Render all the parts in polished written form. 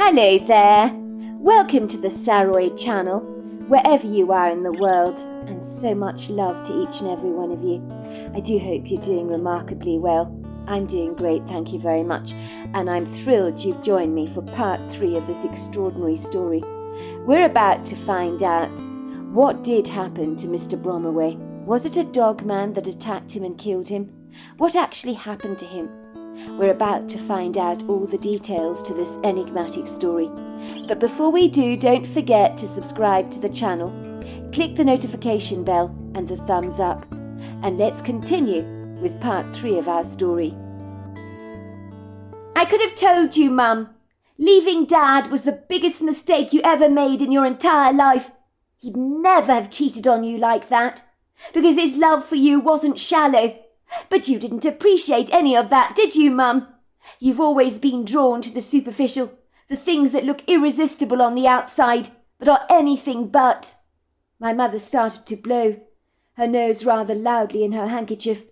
Hello there. Welcome to the Saroy channel, wherever you are in the world, and so much love to each and every one of you. I do hope you're doing remarkably well. I'm doing great, thank you very much, and I'm thrilled you've joined me for part 3 of this extraordinary story. We're about to find out what did happen to Mr. Bromaway. Was it a dog man that attacked him and killed him? What actually happened to him? We're about to find out all the details to this enigmatic story. But before we do, don't forget to subscribe to the channel, click the notification bell and the thumbs up, and let's continue with part 3 of our story. I could have told you, Mum. Leaving Dad was the biggest mistake you ever made in your entire life. He'd never have cheated on you like that, because his love for you wasn't shallow. But you didn't appreciate any of that, did you, Mum? You've always been drawn to the superficial, the things that look irresistible on the outside, but are anything but. My mother started to blow, her nose rather loudly in her handkerchief.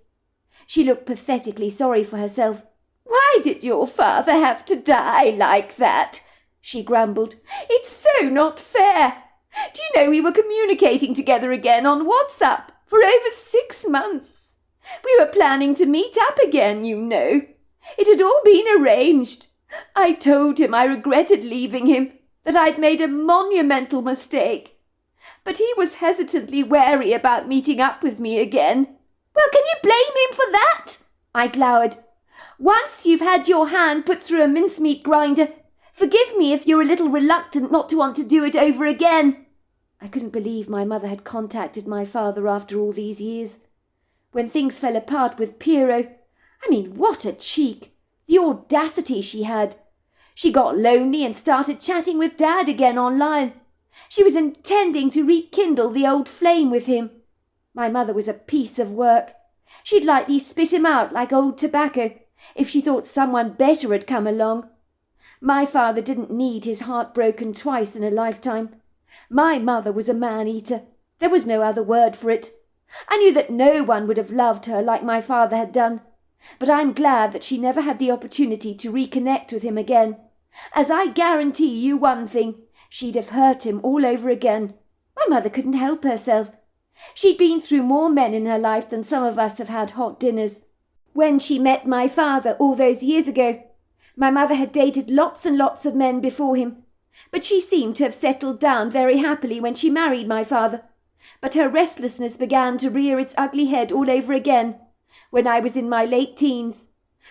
She looked pathetically sorry for herself. "Why did your father have to die like that?" she grumbled. "It's so not fair. Do you know we were communicating together again on WhatsApp for over 6 months? We were planning to meet up again, you know. It had all been arranged. I told him I regretted leaving him, that I'd made a monumental mistake. But he was hesitantly wary about meeting up with me again." "Well, can you blame him for that?" I glowered. "Once you've had your hand put through a mincemeat grinder, forgive me if you're a little reluctant not to want to do it over again." I couldn't believe my mother had contacted my father after all these years. When things fell apart with Prt3of, I mean, what a cheek! The audacity she had! She got lonely and started chatting with Dad again online. She was intending to rekindle the old flame with him. My mother was a piece of work. She'd likely spit him out like old tobacco if she thought someone better had come along. My father didn't need his heart broken twice in a lifetime. My mother was a man-eater. There was no other word for it. I knew that no one would have loved her like my father had done, but I'm glad that she never had the opportunity to reconnect with him again, as I guarantee you one thing, she'd have hurt him all over again. My mother couldn't help herself. She'd been through more men in her life than some of us have had hot dinners. When she met my father all those years ago, my mother had dated lots and lots of men before him, but she seemed to have settled down very happily when she married my father. But her restlessness began to rear its ugly head all over again when I was in my late teens,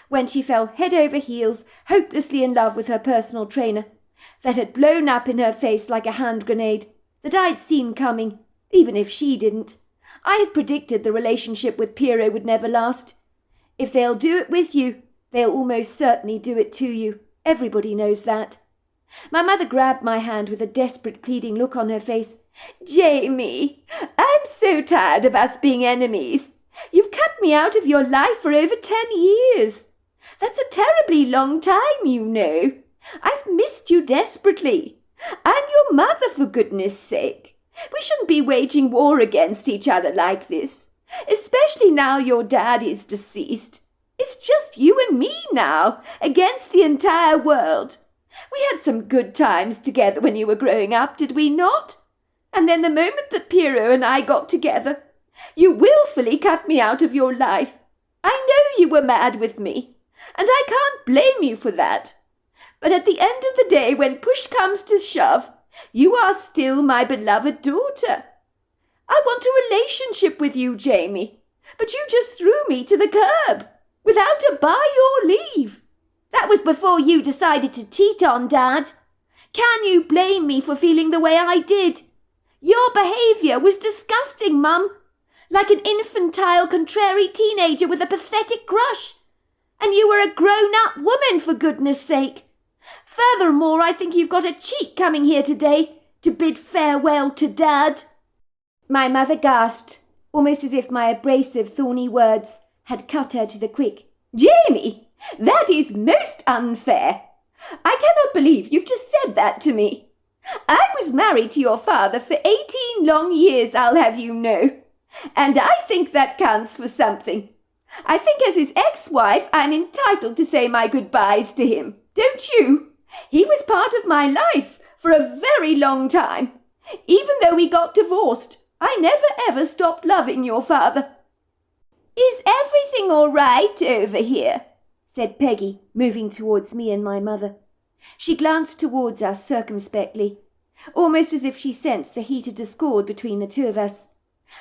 when she fell head over heels, hopelessly in love with her personal trainer, that had blown up in her face like a hand grenade, that I'd seen coming, even if she didn't. I had predicted the relationship with Prt3of would never last. If they'll do it with you, they'll almost certainly do it to you. Everybody knows that. My mother grabbed my hand with a desperate pleading look on her face. "Jamie, I'm so tired of us being enemies. You've cut me out of your life for over 10 years. That's a terribly long time, you know. I've missed you desperately. I'm your mother, for goodness sake. We shouldn't be waging war against each other like this, especially now your dad is deceased. It's just you and me now, against the entire world. We had some good times together when you were growing up, did we not? And then the moment that Prt3of and I got together, you willfully cut me out of your life. I know you were mad with me, and I can't blame you for that. But at the end of the day, when push comes to shove, you are still my beloved daughter. I want a relationship with you, Jamie, but you just threw me to the curb, without a by your leave. That was before you decided to cheat on Dad. Can you blame me for feeling the way I did? Your behaviour was disgusting, Mum. Like an infantile, contrary teenager with a pathetic crush. And you were a grown-up woman, for goodness sake. Furthermore, I think you've got a cheek coming here today to bid farewell to Dad." My mother gasped, almost as if my abrasive, thorny words had cut her to the quick. "Jamie, that is most unfair. I cannot believe you've just said that to me. I was married to your father for 18 long years, I'll have you know, and I think that counts for something. I think as his ex-wife I'm entitled to say my goodbyes to him, don't you? He was part of my life for a very long time. Even though we got divorced, I never ever stopped loving your father." "Is everything all right over here?" said Peggy, moving towards me and my mother. She glanced towards us circumspectly, almost as if she sensed the heated discord between the two of us.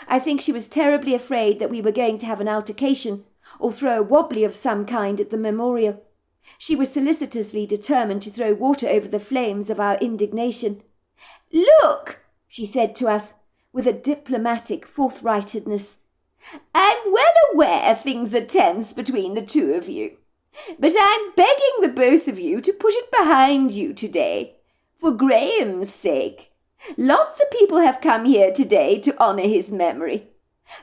I think she was terribly afraid that we were going to have an altercation or throw a wobbly of some kind at the memorial. She was solicitously determined to throw water over the flames of our indignation. "Look," she said to us, with a diplomatic forthrightedness, "I'm well aware things are tense between the two of you, but I'm begging the both of you to put it behind you today, for Graham's sake. Lots of people have come here today to honour his memory.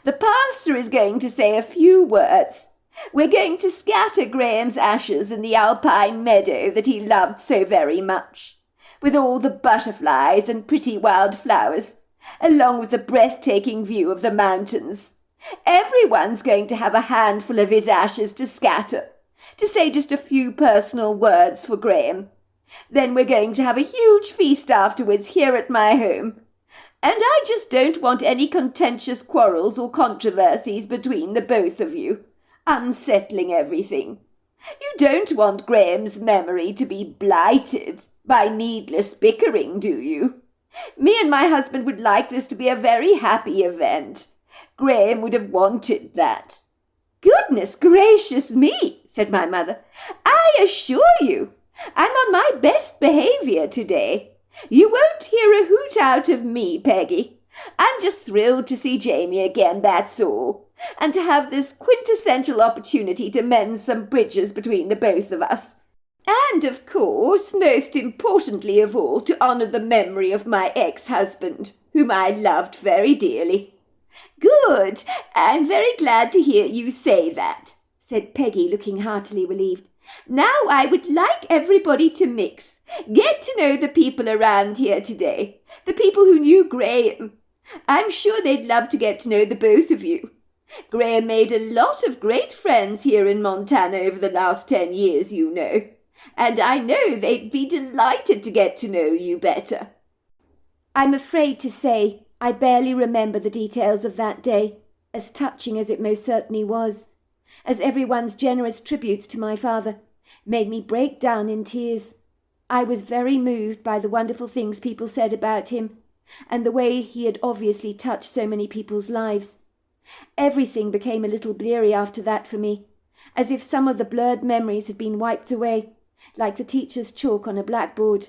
The pastor is going to say a few words. We're going to scatter Graham's ashes in the alpine meadow that he loved so very much, with all the butterflies and pretty wild flowers, along with the breathtaking view of the mountains. Everyone's going to have a handful of his ashes to scatter, to say just a few personal words for Graham. Then we're going to have a huge feast afterwards here at my home. And I just don't want any contentious quarrels or controversies between the both of you, unsettling everything. You don't want Graham's memory to be blighted by needless bickering, do you? Me and my husband would like this to be a very happy event. Graham would have wanted that." "Goodness gracious me," said my mother. "I assure you, I'm on my best behaviour today. You won't hear a hoot out of me, Peggy. I'm just thrilled to see Jamie again, that's all, and to have this quintessential opportunity to mend some bridges between the both of us. And, of course, most importantly of all, to honour the memory of my ex-husband, whom I loved very dearly." "Good. I'm very glad to hear you say that," said Peggy, looking heartily relieved. "Now I would like everybody to mix. Get to know the people around here today, the people who knew Graham. I'm sure they'd love to get to know the both of you. Graham made a lot of great friends here in Montana over the last 10 years, you know, and I know they'd be delighted to get to know you better." I'm afraid to say I barely remember the details of that day, as touching as it most certainly was, as everyone's generous tributes to my father made me break down in tears. I was very moved by the wonderful things people said about him, and the way he had obviously touched so many people's lives. Everything became a little bleary after that for me, as if some of the blurred memories had been wiped away, like the teacher's chalk on a blackboard.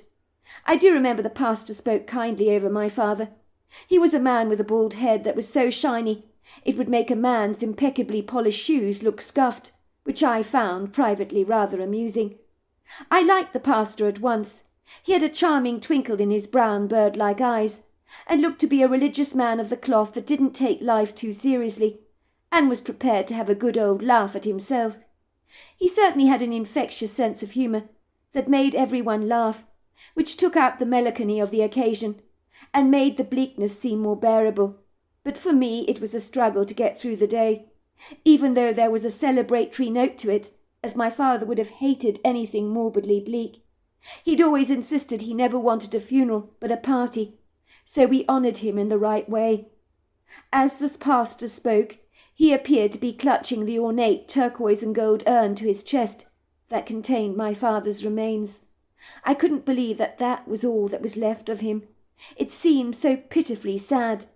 I do remember the pastor spoke kindly over my father. He was a man with a bald head that was so shiny it would make a man's impeccably polished shoes look scuffed, which I found privately rather amusing. I liked the pastor at once. He had a charming twinkle in his brown bird-like eyes, and looked to be a religious man of the cloth that didn't take life too seriously, and was prepared to have a good old laugh at himself. He certainly had an infectious sense of humour that made everyone laugh, which took out the melancholy of the occasion, and made the bleakness seem more bearable. But for me it was a struggle to get through the day, even though there was a celebratory note to it, as my father would have hated anything morbidly bleak. He'd always insisted he never wanted a funeral but a party, so we honoured him in the right way. As the pastor spoke, he appeared to be clutching the ornate turquoise and gold urn to his chest that contained my father's remains. I couldn't believe that that was all that was left of him. It seemed so pitifully sad.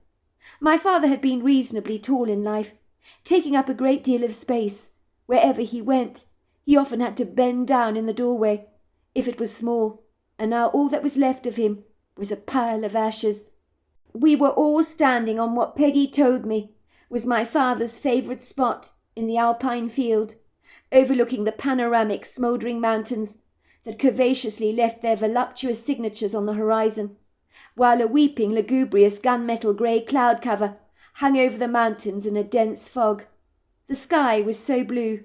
My father had been reasonably tall in life, taking up a great deal of space. Wherever he went, he often had to bend down in the doorway, if it was small, and now all that was left of him was a pile of ashes. We were all standing on what Peggy told me was my father's favourite spot in the alpine field, overlooking the panoramic smouldering mountains that curvaceously left their voluptuous signatures on the horizon, while a weeping, lugubrious gunmetal grey cloud cover hung over the mountains in a dense fog. The sky was so blue.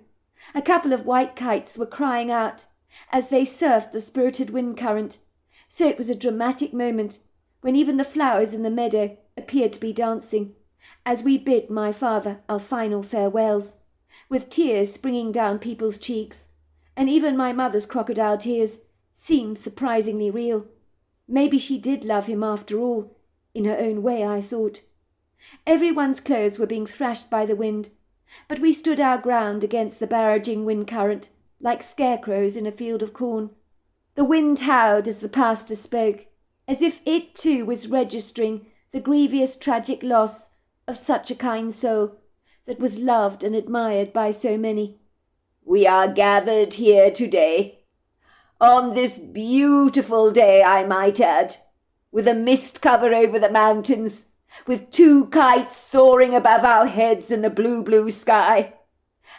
A couple of white kites were crying out as they surfed the spirited wind current, so it was a dramatic moment when even the flowers in the meadow appeared to be dancing, as we bid my father our final farewells, with tears springing down people's cheeks, and even my mother's crocodile tears seemed surprisingly real. Maybe she did love him after all, in her own way, I thought. Everyone's clothes were being thrashed by the wind, but we stood our ground against the barraging wind current, like scarecrows in a field of corn. The wind howled as the pastor spoke, as if it too was registering the grievous tragic loss of such a kind soul that was loved and admired by so many. "We are gathered here today, on this beautiful day, I might add, with a mist cover over the mountains, with 2 kites soaring above our heads in the blue sky,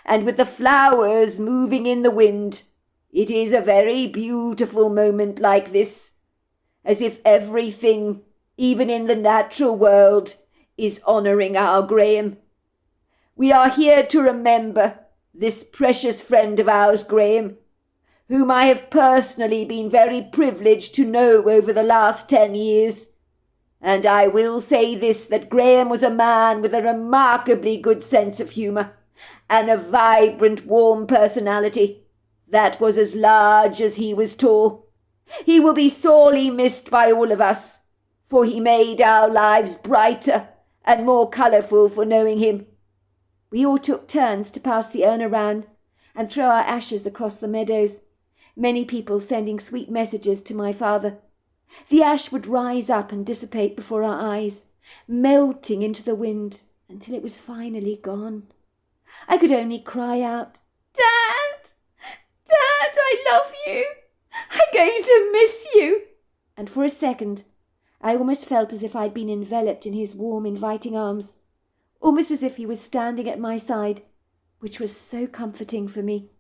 and with the flowers moving in the wind. It is a very beautiful moment like this, as if everything, even in the natural world, is honouring our Graham. We are here to remember this precious friend of ours, Graham, whom I have personally been very privileged to know over the last 10 years. And I will say this, that Graham was a man with a remarkably good sense of humour, and a vibrant, warm personality that was as large as he was tall. He will be sorely missed by all of us, for he made our lives brighter and more colourful for knowing him." We all took turns to pass the urn around and throw our ashes across the meadows, many people sending sweet messages to my father. The ash would rise up and dissipate before our eyes, melting into the wind until it was finally gone. I could only cry out, "Dad! Dad, I love you! I'm going to miss you!" And for a second, I almost felt as if I'd been enveloped in his warm, inviting arms, almost as if he was standing at my side, which was so comforting for me.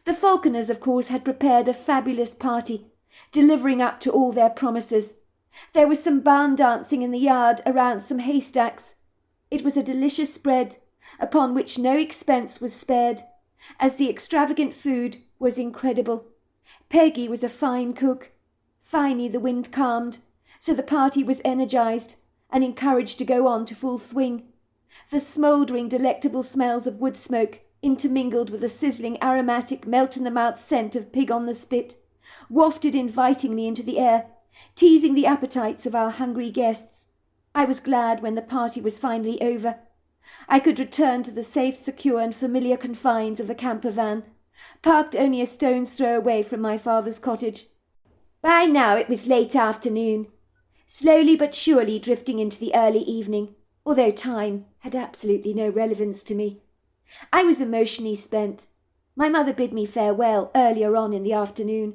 The Falconers, of course, had prepared a fabulous party, delivering up to all their promises. There was some barn dancing in the yard around some haystacks. It was a delicious spread, upon which no expense was spared, as the extravagant food was incredible. Peggy was a fine cook. Finally the wind calmed, so the party was energised and encouraged to go on to full swing. The smouldering, delectable smells of wood smoke intermingled with the sizzling, aromatic, melt-in-the-mouth scent of pig on the spit, wafted invitingly into the air, teasing the appetites of our hungry guests. I was glad when the party was finally over. I could return to the safe, secure and familiar confines of the camper van, parked only a stone's throw away from my father's cottage. By now it was late afternoon, slowly but surely drifting into the early evening, although time had absolutely no relevance to me. I was emotionally spent. My mother bid me farewell earlier on in the afternoon.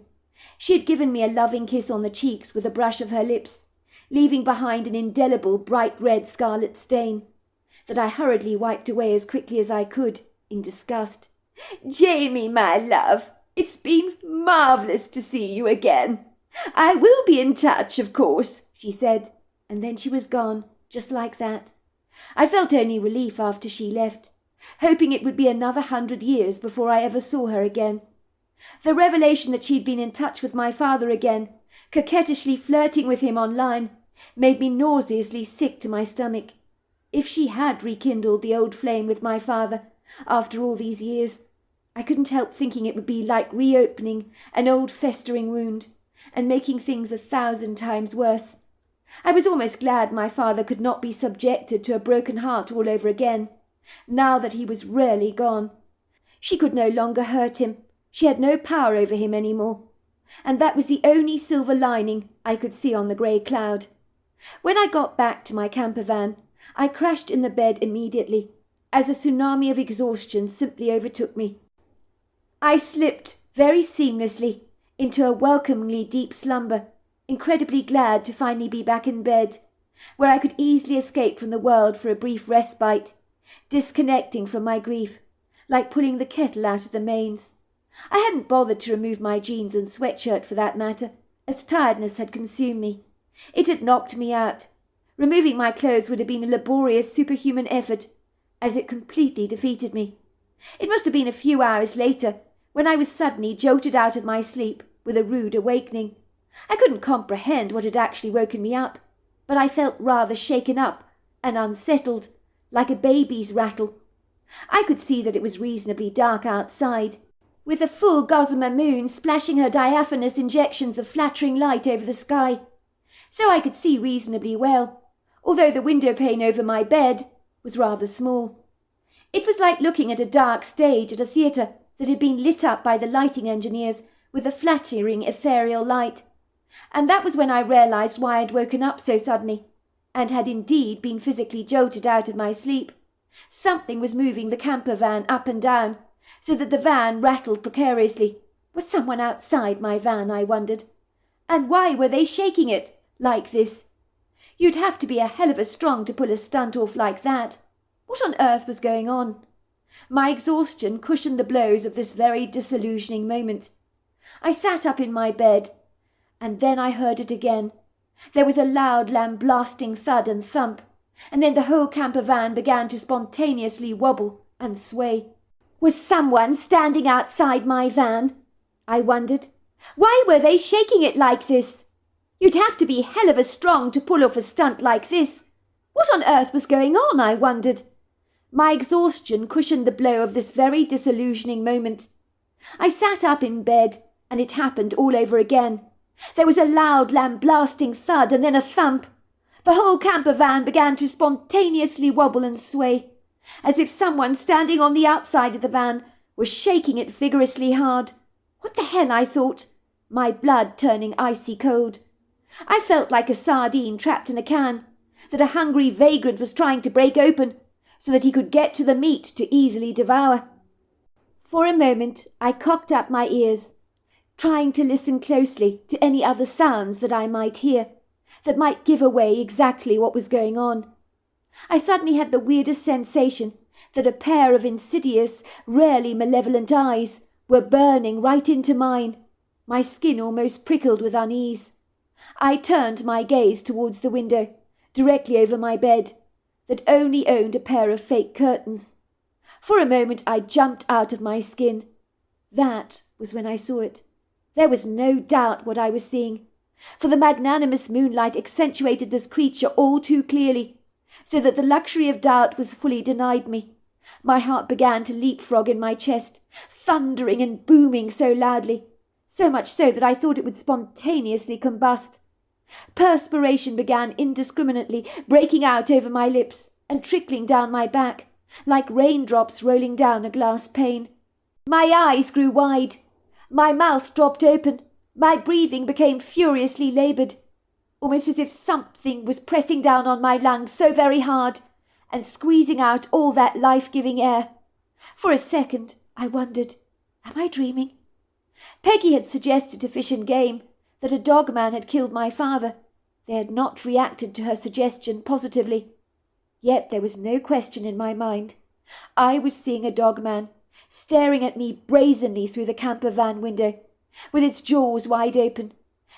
She had given me a loving kiss on the cheeks with a brush of her lips, leaving behind an indelible bright red scarlet stain, that I hurriedly wiped away as quickly as I could, in disgust. "Jamie, my love, it's been marvellous to see you again. I will be in touch, of course," she said, and then she was gone, just like that. I felt only relief after she left, hoping it would be another 100 years before I ever saw her again. The revelation that she'd been in touch with my father again, coquettishly flirting with him online, made me nauseously sick to my stomach. If she had rekindled the old flame with my father, after all these years, I couldn't help thinking it would be like reopening an old festering wound, and making things 1,000 times worse. I was almost glad my father could not be subjected to a broken heart all over again, now that he was really gone. She could no longer hurt him. She had no power over him any more. And that was the only silver lining I could see on the grey cloud. When I got back to my camper van, I crashed in the bed immediately, as a tsunami of exhaustion simply overtook me. I slipped very seamlessly into a welcomingly deep slumber, incredibly glad to finally be back in bed, where I could easily escape from the world for a brief respite, disconnecting from my grief, like pulling the kettle out of the mains. I hadn't bothered to remove my jeans and sweatshirt for that matter, as tiredness had consumed me. It had knocked me out. Removing my clothes would have been a laborious, superhuman effort, as it completely defeated me. It must have been a few hours later when I was suddenly jolted out of my sleep with a rude awakening. I couldn't comprehend what had actually woken me up, but I felt rather shaken up and unsettled, like a baby's rattle. I could see that it was reasonably dark outside, with a full gossamer moon splashing her diaphanous injections of flattering light over the sky, so I could see reasonably well, although the window pane over my bed was rather small. It was like looking at a dark stage at a theatre that had been lit up by the lighting engineers with a flattering ethereal light, and that was when I realised why I'd woken up so suddenly, and had indeed been physically jolted out of my sleep. Something was moving the camper van up and down, so that the van rattled precariously. Was someone outside my van, I wondered? And why were they shaking it like this? You'd have to be a hell of a strong to pull a stunt off like that. What on earth was going on? My exhaustion cushioned the blows of this very disillusioning moment. I sat up in my bed, and then I heard it again. There was a loud lamb-blasting thud and thump, and then the whole camper van began to spontaneously wobble and sway. Was someone standing outside my van? I wondered. Why were they shaking it like this? You'd have to be hell of a strong to pull off a stunt like this. What on earth was going on, I wondered. My exhaustion cushioned the blow of this very disillusioning moment. I sat up in bed, and it happened all over again. There was a loud lamb-blasting thud and then a thump. The whole camper van began to spontaneously wobble and sway, as if someone standing on the outside of the van was shaking it vigorously hard. What the hell, I thought, my blood turning icy cold. I felt like a sardine trapped in a can, that a hungry vagrant was trying to break open, so that he could get to the meat to easily devour. For a moment I cocked up my ears, trying to listen closely to any other sounds that I might hear, that might give away exactly what was going on. I suddenly had the weirdest sensation that a pair of insidious, rarely malevolent eyes were burning right into mine. My skin almost prickled with unease. I turned my gaze towards the window, directly over my bed, that only owned a pair of fake curtains. For a moment I jumped out of my skin. That was when I saw it. There was no doubt what I was seeing, for the magnanimous moonlight accentuated this creature all too clearly, so that the luxury of doubt was fully denied me. My heart began to leapfrog in my chest, thundering and booming so loudly, so much so that I thought it would spontaneously combust. Perspiration began indiscriminately breaking out over my lips and trickling down my back, like raindrops rolling down a glass pane. My eyes grew wide. My mouth dropped open. My breathing became furiously laboured, almost as if something was pressing down on my lungs so very hard and squeezing out all that life-giving air. For a second I wondered, am I dreaming? Peggy had suggested to Fish and Game that a dogman had killed my father. They had not reacted to her suggestion positively. Yet there was no question in my mind. I was seeing a dogman, staring at me brazenly through the camper van window, with its jaws wide open,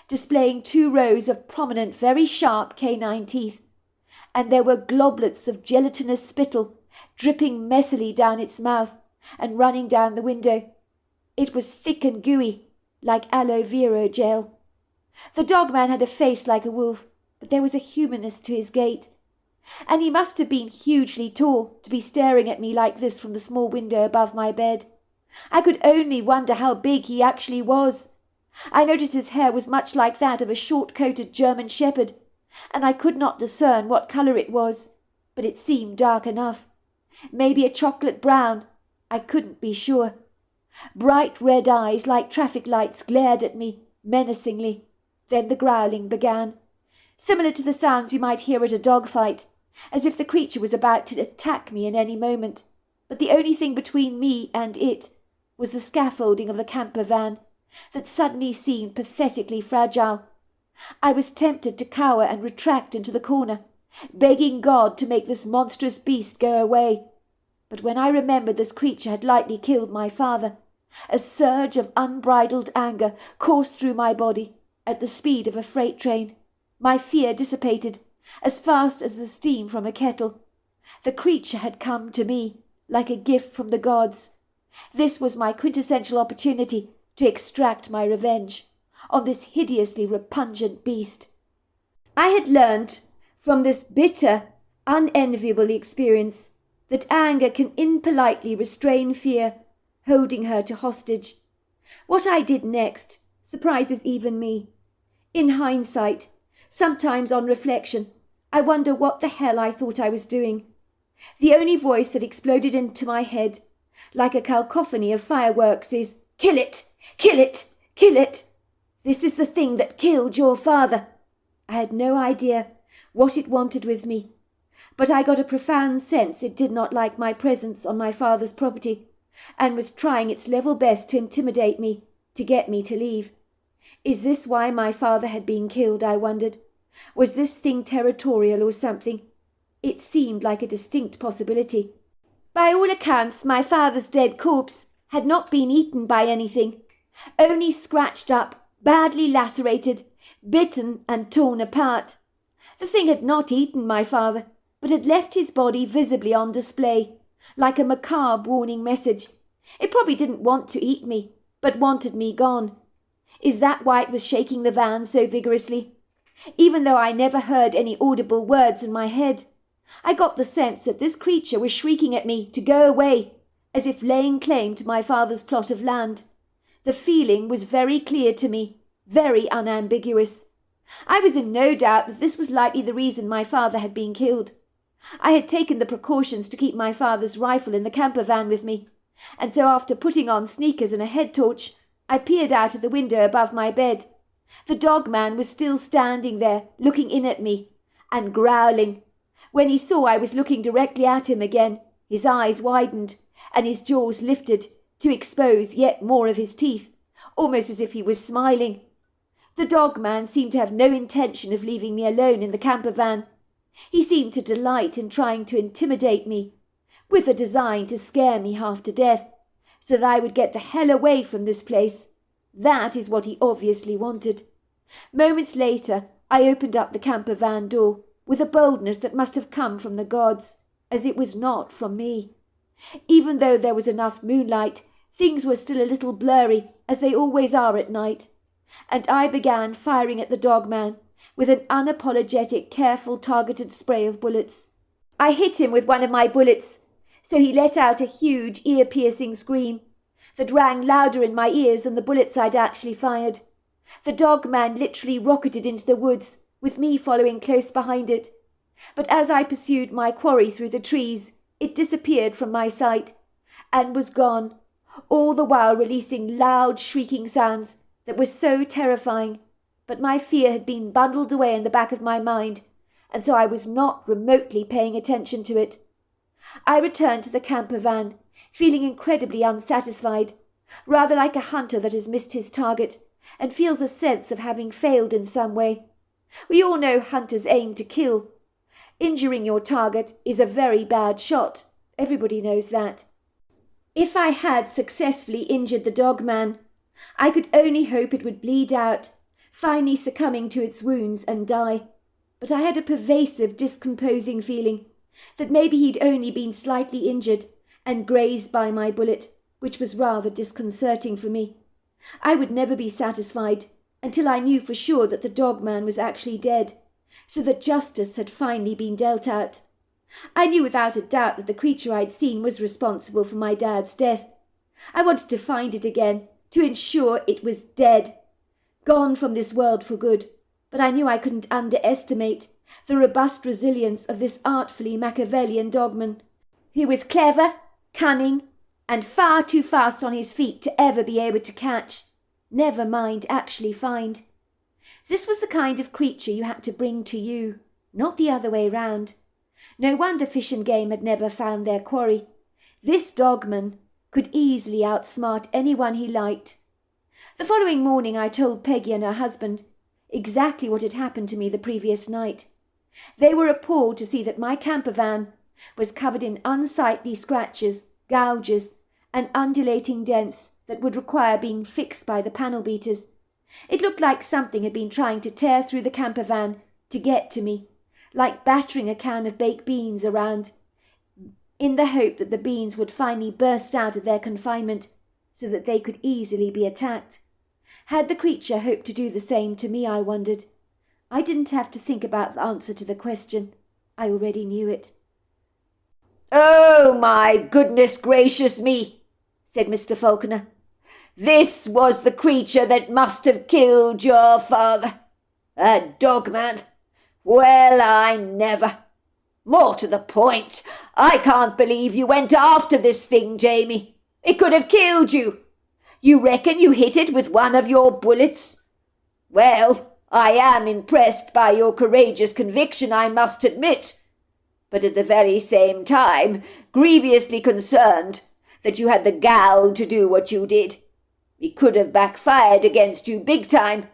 displaying 2 rows of prominent, very sharp canine teeth, and there were globlets of gelatinous spittle dripping messily down its mouth and running down the window. It was thick and gooey, like aloe vera gel. The dogman had a face like a wolf, but there was a humanness to his gait, and he must have been hugely tall to be staring at me like this from the small window above my bed. I could only wonder how big he actually was. I noticed his hair was much like that of a short-coated German shepherd, and I could not discern what colour it was, but it seemed dark enough. Maybe a chocolate brown. I couldn't be sure. Bright red eyes like traffic lights glared at me menacingly. Then the growling began, similar to the sounds you might hear at a dog fight, as if the creature was about to attack me in any moment. But the only thing between me and it was the scaffolding of the camper van, that suddenly seemed pathetically fragile. I was tempted to cower and retract into the corner, begging God to make this monstrous beast go away. But when I remembered this creature had lightly killed my father, a surge of unbridled anger coursed through my body at the speed of a freight train. My fear dissipated as fast as the steam from a kettle. The creature had come to me like a gift from the gods. This was my quintessential opportunity to extract my revenge on this hideously repugnant beast. I had learned from this bitter, unenviable experience that anger can impolitely restrain fear, holding her to hostage. What I did next surprises even me. In hindsight, sometimes on reflection, I wonder what the hell I thought I was doing. The only voice that exploded into my head, like a cacophony of fireworks, is, "Kill it! Kill it! Kill it! This is the thing that killed your father." I had no idea what it wanted with me, but I got a profound sense it did not like my presence on my father's property, and was trying its level best to intimidate me, to get me to leave. Is this why my father had been killed, I wondered? Was this thing territorial or something? It seemed like a distinct possibility. By all accounts, my father's dead corpse had not been eaten by anything, only scratched up, badly lacerated, bitten and torn apart. The thing had not eaten my father, but had left his body visibly on display, like a macabre warning message. It probably didn't want to eat me, but wanted me gone. Is that why it was shaking the van so vigorously? Even though I never heard any audible words in my head, I got the sense that this creature was shrieking at me to go away, as if laying claim to my father's plot of land. The feeling was very clear to me, very unambiguous. I was in no doubt that this was likely the reason my father had been killed. I had taken the precautions to keep my father's rifle in the camper van with me, and so after putting on sneakers and a head torch, I peered out of the window above my bed. The dog man was still standing there, looking in at me, and growling. When he saw I was looking directly at him again, his eyes widened, and his jaws lifted to expose yet more of his teeth, almost as if he was smiling. The dog man seemed to have no intention of leaving me alone in the camper van. He seemed to delight in trying to intimidate me, with a design to scare me half to death, so that I would get the hell away from this place. That is what he obviously wanted. Moments later, I opened up the camper van door with a boldness that must have come from the gods, as it was not from me. Even though there was enough moonlight, things were still a little blurry, as they always are at night, and I began firing at the dog man with an unapologetic, careful, targeted spray of bullets. I hit him with one of my bullets, so he let out a huge, ear-piercing scream that rang louder in my ears than the bullets I'd actually fired. The dog man literally rocketed into the woods, with me following close behind it. But as I pursued my quarry through the trees, it disappeared from my sight, and was gone, all the while releasing loud, shrieking sounds that were so terrifying. But my fear had been bundled away in the back of my mind, and so I was not remotely paying attention to it. I returned to the camper van, feeling incredibly unsatisfied, rather like a hunter that has missed his target, and feels a sense of having failed in some way. We all know hunters aim to kill. Injuring your target is a very bad shot. Everybody knows that. If I had successfully injured the dog man, I could only hope it would bleed out, finally succumbing to its wounds and die. But I had a pervasive, discomposing feeling that maybe he'd only been slightly injured and grazed by my bullet, which was rather disconcerting for me. I would never be satisfied until I knew for sure that the dog man was actually dead, so that justice had finally been dealt out. I knew without a doubt that the creature I'd seen was responsible for my dad's death. I wanted to find it again, to ensure it was dead, gone from this world for good, but I knew I couldn't underestimate the robust resilience of this artfully Machiavellian dogman. He was clever, cunning, and far too fast on his feet to ever be able to catch, never mind actually find. This was the kind of creature you had to bring to you, not the other way round. No wonder Fish and Game had never found their quarry. This dogman could easily outsmart anyone he liked. The following morning I told Peggy and her husband exactly what had happened to me the previous night. They were appalled to see that my camper van was covered in unsightly scratches, gouges, and undulating dents that would require being fixed by the panel beaters. It looked like something had been trying to tear through the camper van to get to me, like battering a can of baked beans around, in the hope that the beans would finally burst out of their confinement so that they could easily be attacked. Had the creature hoped to do the same to me, I wondered? I didn't have to think about the answer to the question. I already knew it. "Oh, my goodness gracious me," said Mr. Falconer. This was the creature that must have killed your father. A dogman. Well, I never. More to the point, I can't believe you went after this thing, Jamie. It could have killed you. You reckon you hit it with one of your bullets? Well, I am impressed by your courageous conviction, I must admit, but at the very same time grievously concerned that you had the gall to do what you did. It could have backfired against you big time.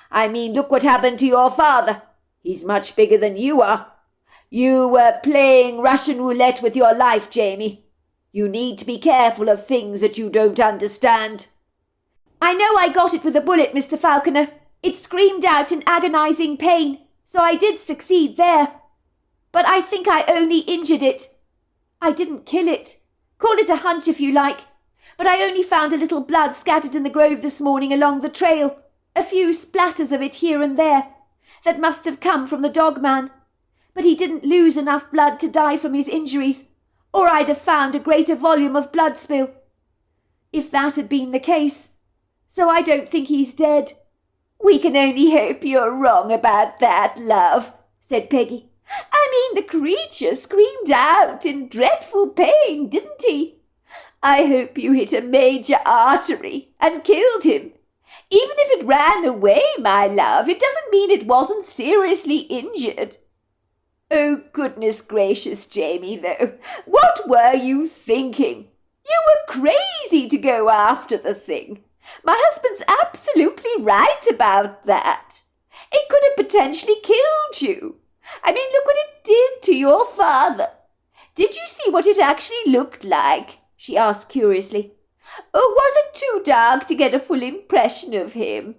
I mean, look what happened to your father. He's much bigger than you are. You were playing Russian roulette with your life, Jamie. You need to be careful of things that you don't understand. I know I got it with a bullet, Mr. Falconer. It screamed out in agonizing pain, so I did succeed there. But I think I only injured it. I didn't kill it. Call it a hunch if you like. But I only found a little blood scattered in the grove this morning along the trail. A few splatters of it here and there. That must have come from the dogman. But he didn't lose enough blood to die from his injuries, or I'd have found a greater volume of blood spill. If that had been the case. So I don't think he's dead. We can only hope you're wrong about that, love, said Peggy. I mean, the creature screamed out in dreadful pain, didn't he? I hope you hit a major artery and killed him. Even if it ran away, my love, it doesn't mean it wasn't seriously injured. Oh, goodness gracious, Jamie, though. What were you thinking? You were crazy to go after the thing. My husband's absolutely right about that. It could have potentially killed you. I mean, look what it did to your father. Did you see what it actually looked like? She asked curiously. Or was it too dark to get a full impression of him?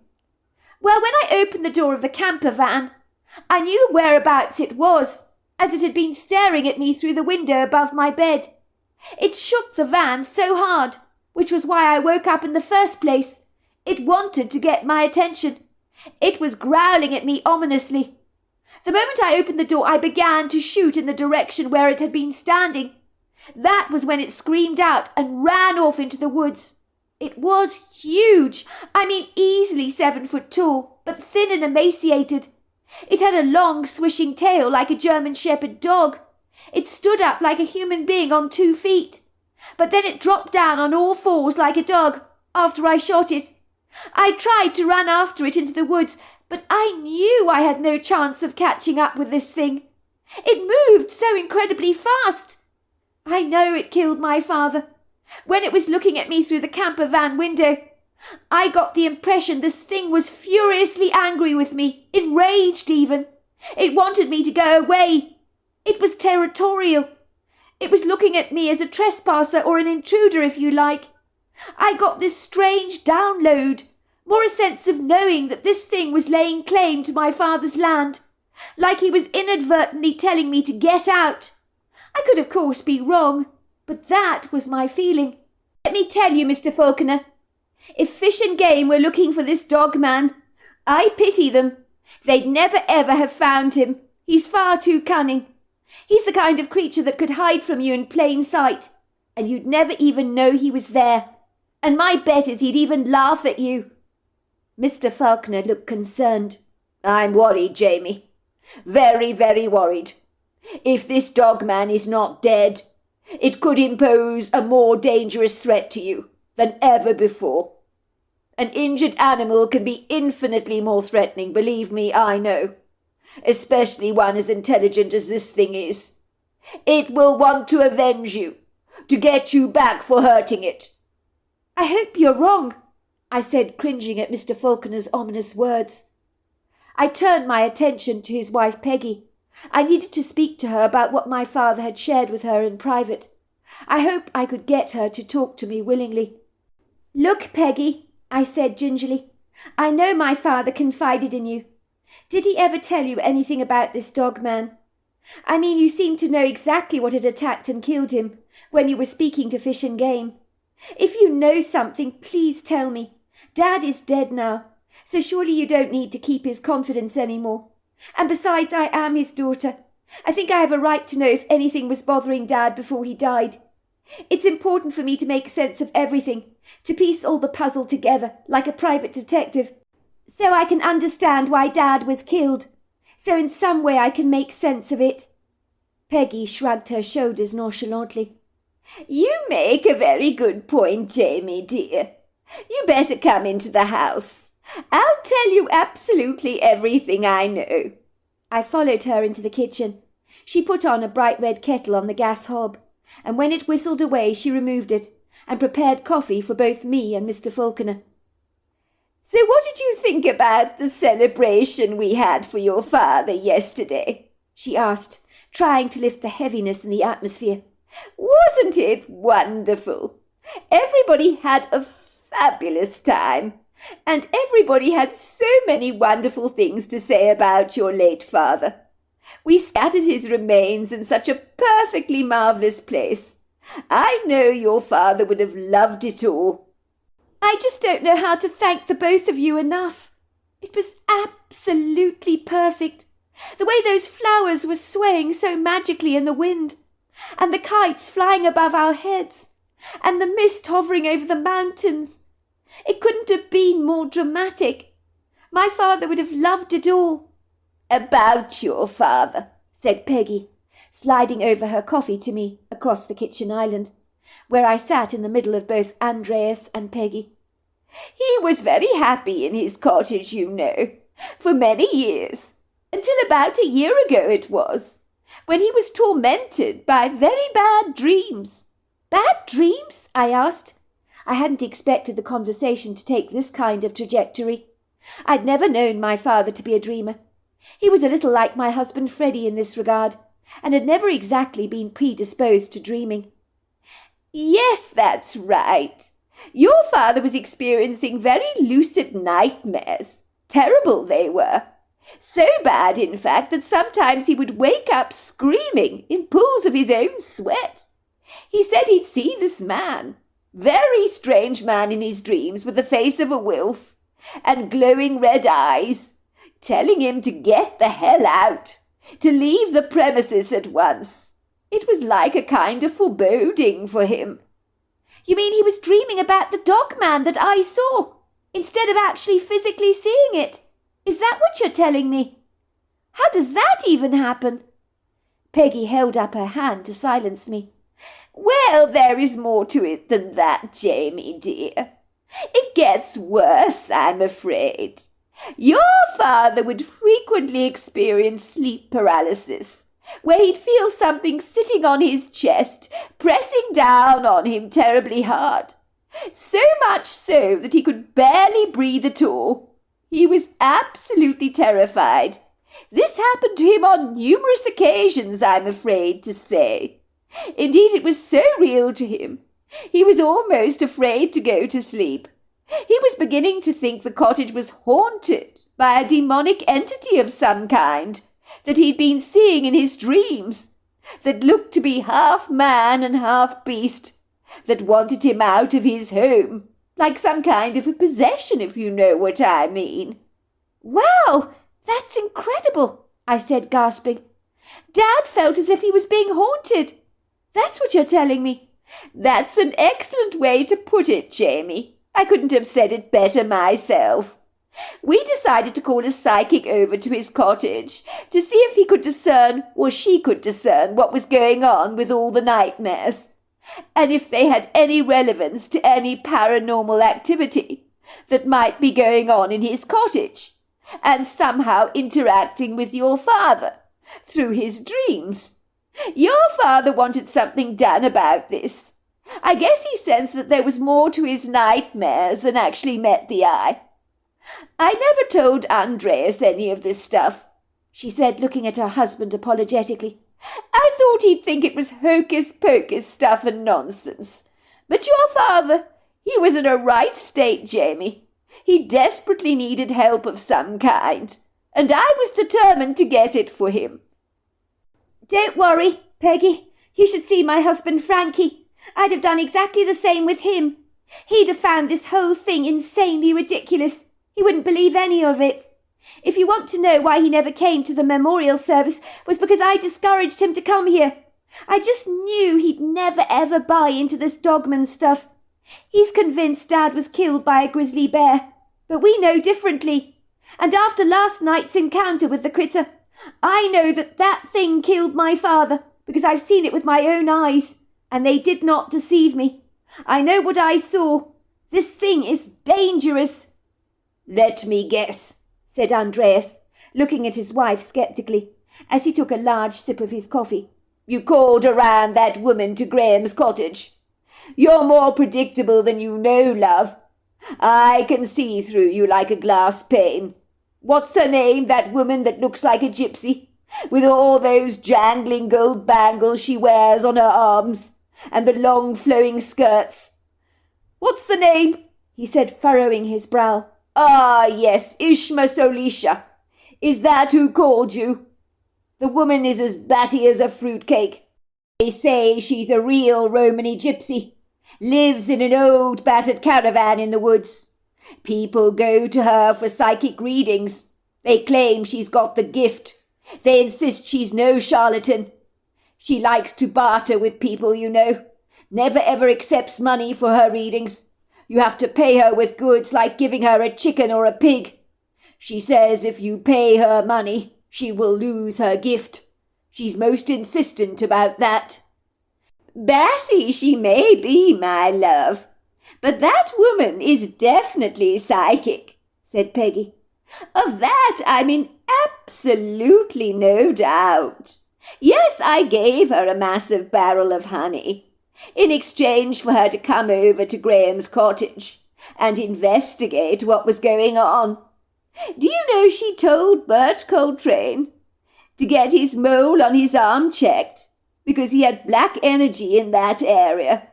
Well, when I opened the door of the camper van, I knew whereabouts it was, as it had been staring at me through the window above my bed. It shook the van so hard, which was why I woke up in the first place. It wanted to get my attention. It was growling at me ominously. The moment I opened the door, I began to shoot in the direction where it had been standing. That was when it screamed out and ran off into the woods. It was huge. I mean, easily 7 foot tall, but thin and emaciated. It had a long, swishing tail like a German shepherd dog. It stood up like a human being on 2 feet. But then it dropped down on all fours like a dog after I shot it. I tried to run after it into the woods, but I knew I had no chance of catching up with this thing. It moved so incredibly fast. I know it killed my father. When it was looking at me through the camper van window, I got the impression this thing was furiously angry with me, enraged even. It wanted me to go away. It was territorial. It was looking at me as a trespasser or an intruder, if you like. I got this strange download, more a sense of knowing that this thing was laying claim to my father's land, like he was inadvertently telling me to get out. I could, of course, be wrong, but that was my feeling. Let me tell you, Mr. Falconer, if Fish and Game were looking for this dog man, I pity them. They'd never ever have found him. He's far too cunning. He's the kind of creature that could hide from you in plain sight, and you'd never even know he was there. And my bet is he'd even laugh at you. Mr. Falconer looked concerned. I'm worried, Jamie. Very, very worried. If this dog man is not dead, it could impose a more dangerous threat to you than ever before. An injured animal can be infinitely more threatening, believe me, I know. Especially one as intelligent as this thing is. It will want to avenge you, to get you back for hurting it. I hope you're wrong, I said, cringing at Mr. Falconer's ominous words. I turned my attention to his wife Peggy. I needed to speak to her about what my father had shared with her in private. I hoped I could get her to talk to me willingly. Look, Peggy, I said gingerly, I know my father confided in you. Did he ever tell you anything about this dog man? I mean, you seemed to know exactly what had attacked and killed him when you were speaking to Fish and Game. If you know something, please tell me. Dad is dead now, so surely you don't need to keep his confidence any more. And besides, I am his daughter. I think I have a right to know if anything was bothering Dad before he died. It's important for me to make sense of everything, to piece all the puzzle together like a private detective, so I can understand why Dad was killed, so in some way I can make sense of it." Peggy shrugged her shoulders nonchalantly. "You make a very good point, Jamie, dear. You better come into the house. I'll tell you absolutely everything I know." I followed her into the kitchen. She put on a bright red kettle on the gas hob, and when it whistled away she removed it and prepared coffee for both me and Mr. Falconer. "So what did you think about the celebration we had for your father yesterday?" she asked, trying to lift the heaviness in the atmosphere. "Wasn't it wonderful? Everybody had a fabulous time, and everybody had so many wonderful things to say about your late father. We scattered his remains in such a perfectly marvellous place. I know your father would have loved it all." "I just don't know how to thank the both of you enough. It was absolutely perfect. The way those flowers were swaying so magically in the wind, and the kites flying above our heads, and the mist hovering over the mountains. It couldn't have been more dramatic. My father would have loved it all." "About your father," said Peggy, sliding over her coffee to me across the kitchen island, where I sat in the middle of both Andreas and Peggy. "He was very happy in his cottage, you know, for many years, until about a year ago it was, when he was tormented by very bad dreams." "Bad dreams?" I asked. I hadn't expected the conversation to take this kind of trajectory. I'd never known my father to be a dreamer. He was a little like my husband Freddie in this regard, and had never exactly been predisposed to dreaming. "Yes, that's right. Your father was experiencing very lucid nightmares. Terrible they were. So bad, in fact, that sometimes he would wake up screaming in pools of his own sweat. He said he'd see this man, very strange man in his dreams, with the face of a wolf and glowing red eyes, telling him to get the hell out, to leave the premises at once. It was like a kind of foreboding for him." "You mean he was dreaming about the dog man that I saw, instead of actually physically seeing it? Is that what you're telling me? How does that even happen?" Peggy held up her hand to silence me. "Well, there is more to it than that, Jamie, dear. It gets worse, I'm afraid. Your father would frequently experience sleep paralysis, where he'd feel something sitting on his chest, pressing down on him terribly hard. So much so that he could barely breathe at all. He was absolutely terrified. This happened to him on numerous occasions, I'm afraid to say. Indeed, it was so real to him, he was almost afraid to go to sleep. He was beginning to think the cottage was haunted by a demonic entity of some kind that he'd been seeing in his dreams, that looked to be half man and half beast, that wanted him out of his home, like some kind of a possession, if you know what I mean." "Wow, that's incredible," I said, gasping. "Dad felt as if he was being haunted. That's what you're telling me." "That's an excellent way to put it, Jamie. I couldn't have said it better myself. We decided to call a psychic over to his cottage to see if he could discern, or she could discern, what was going on with all the nightmares, and if they had any relevance to any paranormal activity that might be going on in his cottage, and somehow interacting with your father through his dreams. Your father wanted something done about this. I guess he sensed that there was more to his nightmares than actually met the eye. I never told Andreas any of this stuff," she said, looking at her husband apologetically. "I thought he'd think it was hocus-pocus stuff and nonsense. But your father, he was in a right state, Jamie. He desperately needed help of some kind, and I was determined to get it for him." "Don't worry, Peggy. You should see my husband Frankie. I'd have done exactly the same with him. He'd have found this whole thing insanely ridiculous. He wouldn't believe any of it. If you want to know why he never came to the memorial service, was because I discouraged him to come here. I just knew he'd never ever buy into this dogman stuff. He's convinced Dad was killed by a grizzly bear, but we know differently. And after last night's encounter with the critter, I know that that thing killed my father, because I've seen it with my own eyes, and they did not deceive me. I know what I saw. This thing is dangerous." "Let me guess," said Andreas, looking at his wife sceptically, as he took a large sip of his coffee. "You called around that woman to Graham's cottage. You're more predictable than you know, love. I can see through you like a glass pane. What's her name, that woman that looks like a gypsy, with all those jangling gold bangles she wears on her arms, and the long flowing skirts? What's the name?" he said, furrowing his brow. "Ah, yes, Ishma Solisha. Is that who called you? The woman is as batty as a fruitcake. They say she's a real Romany gypsy. Lives in an old battered caravan in the woods. People go to her for psychic readings. They claim she's got the gift. They insist she's no charlatan. She likes to barter with people, you know. Never ever accepts money for her readings. You have to pay her with goods like giving her a chicken or a pig. She says if you pay her money, she will lose her gift. She's most insistent about that." "Batty she may be, my love, but that woman is definitely psychic," said Peggy. "Of that I'm in absolutely no doubt. Yes, I gave her a massive barrel of honey in exchange for her to come over to Graham's cottage and investigate what was going on. Do you know she told Bert Coltrane to get his mole on his arm checked because he had black energy in that area.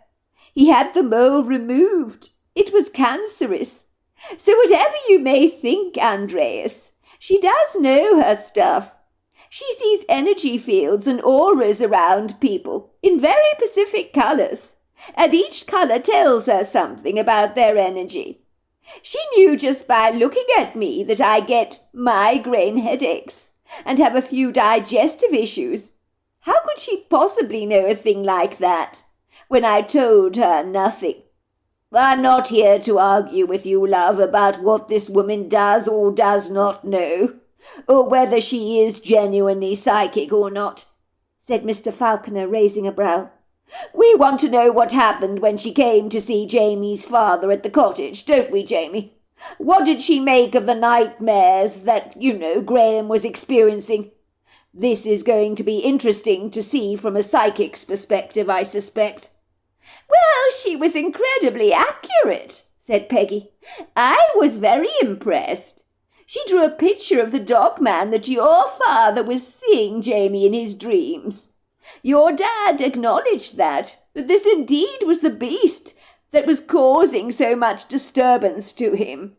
He had the mole removed. It was cancerous. So whatever you may think, Andreas, she does know her stuff. She sees energy fields and auras around people in very specific colours, and each colour tells her something about their energy. She knew just by looking at me that I get migraine headaches and have a few digestive issues. How could she possibly know a thing like that when I told her nothing? I'm not here to argue with you, love, about what this woman does or does not know, or whether she is genuinely psychic or not," said Mr. Falconer, raising a brow. "We want to know what happened when she came to see Jamie's father at the cottage, don't we, Jamie? What did she make of the nightmares that, Graham was experiencing? This is going to be interesting to see from a psychic's perspective, I suspect." "Well, she was incredibly accurate," said Peggy. "I was very impressed. She drew a picture of the dogman that your father was seeing Jamie in his dreams. Your dad acknowledged that this indeed was the beast that was causing so much disturbance to him."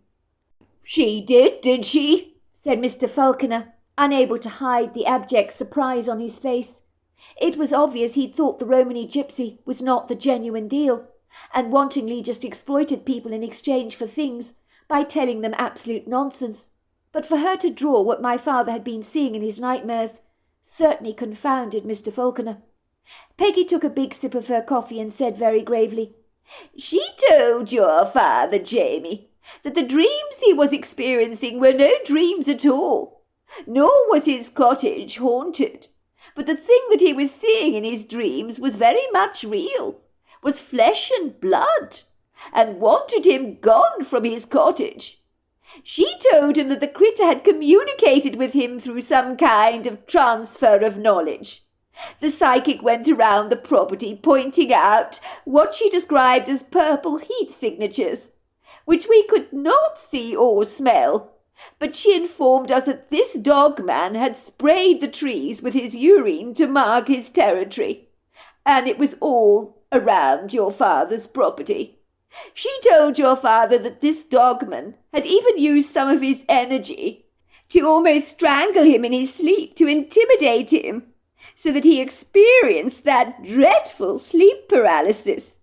"She did she?" said Mr. Falconer, unable to hide the abject surprise on his face. It was obvious he'd thought the Romany gypsy was not the genuine deal, and wantonly just exploited people in exchange for things by telling them absolute nonsense. But for her to draw what my father had been seeing in his nightmares certainly confounded Mr. Falconer. Peggy took a big sip of her coffee and said very gravely, "She told your father, Jamie, that the dreams he was experiencing were no dreams at all, nor was his cottage haunted. But the thing that he was seeing in his dreams was very much real, was flesh and blood, and wanted him gone from his cottage. She told him that the critter had communicated with him through some kind of transfer of knowledge. The psychic went around the property pointing out what she described as purple heat signatures, which we could not see or smell. But she informed us that this dogman had sprayed the trees with his urine to mark his territory, and it was all around your father's property. She told your father that this dogman had even used some of his energy to almost strangle him in his sleep to intimidate him, so that he experienced that dreadful sleep paralysis.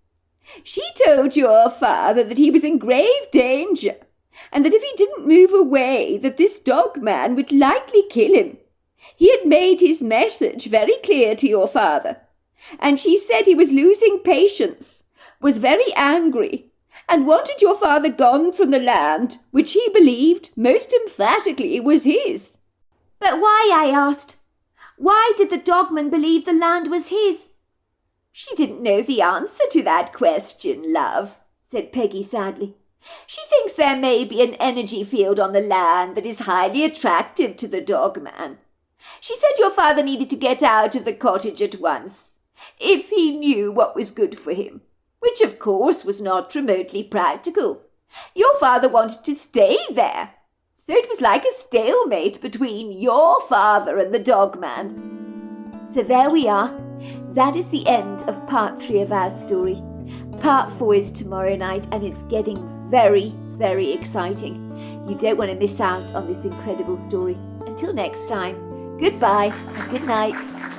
She told your father that he was in grave danger, and that if he didn't move away, that this dogman would likely kill him. He had made his message very clear to your father, and she said he was losing patience, was very angry, and wanted your father gone from the land, which he believed most emphatically was his. But why, I asked. Why did the dogman believe the land was his? She didn't know the answer to that question, love, said Peggy sadly. She thinks there may be an energy field on the land that is highly attractive to the dogman. She said your father needed to get out of the cottage at once, if he knew what was good for him, which of course was not remotely practical. Your father wanted to stay there, so it was like a stalemate between your father and the dogman. So there we are. That is the end of part 3 of our story. Part 4 is tomorrow night, and it's getting very, very exciting. You don't want to miss out on this incredible story. Until next time, goodbye and good night.